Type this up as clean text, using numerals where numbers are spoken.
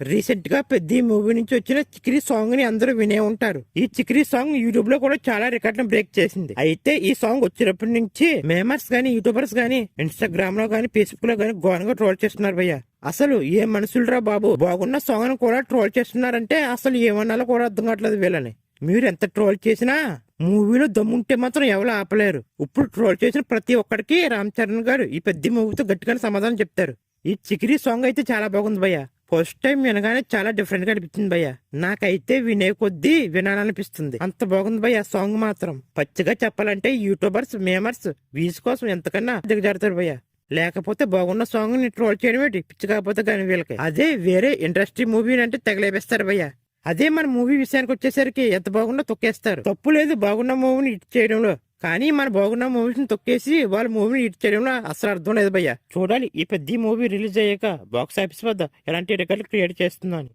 Recent గా పెద్ద movie నుంచి వచ్చిన చిక్రీ సాంగ్ ని అందరూ వినే ఉంటారు. ఈ చిక్రీ సాంగ్ యూట్యూబ్ లో కూడా చాలా రికార్డులను బ్రేక్ చేసింది. అయితే ఈ సాంగ్ వచ్చినప్పటి నుంచి మేమర్స్ గానీ యూట్యూబర్స్ గానీ ఇన్స్టాగ్రామ్ లో గానీ ఫేస్బుక్ లో గానీ ఘోరంగా ట్రోల్ చేస్తున్నారు భయ్య. అసలు ఏ మనుషులరా బాబు, బాగున్న సాంగ్ ని కూడా ట్రోల్ చేస్తున్నారంటే అసలు ఏమన్నాలో కూడా అర్థం కావట్లేదు వీళ్ళని. మీరు ఎంత ట్రోల్ చేసినా మూవీలో దమ్ముంటే మాత్రం ఎవరు ఆపలేరు. ఇప్పుడు ట్రోల్ చేసిన ప్రతి ఒక్కడికి రామ్ చరణ్ గారు ఈ పెద్ద మూవీతో గట్టిగానే సమాధానం చెప్తారు. ఈ చిక్రీ సాంగ్ అయితే చాలా బాగుంది భయ్య. ఫస్ట్ టైం వినగానే చాలా డిఫరెంట్ గా అనిపించింది భయ్య. నాకైతే వినే కొద్దీ వినాలనిపిస్తుంది, అంత బాగుంది భయ్య సాంగ్ మాత్రం. పచ్చిగా చెప్పాలంటే యూట్యూబర్స్ మేమర్స్ వ్యూస్ కోసం ఎంతకన్నా దిగజారుతారు భయ్య. లేకపోతే బాగున్న సాంగ్ ని ట్రోల్ చేయడం ఏంటి పిచ్చి, కాకపోతే కానీ వీళ్ళకి. అదే వేరే ఇండస్ట్రీ మూవీ అంటే తెగలేపేస్తారు భయ్య. అదే మన మూవీ విషయానికి వచ్చేసరికి ఎంత బాగున్నా తొక్కేస్తారు. తప్పు లేదు బాగున్న మూవీని హిట్ చేయడంలో, కానీ మన బాగున్న మూవీస్ ని తొక్కేసి వాళ్ళ మూవీని హిట్ చేయడంలో అసలు అర్థం లేదు భయ్య. చూడాలి ఈ పెద్ద మూవీ రిలీజ్ అయ్యాక బాక్స్ ఆఫీస్ వద్ద ఎలాంటి రికార్డులు క్రియేట్ చేస్తుందని.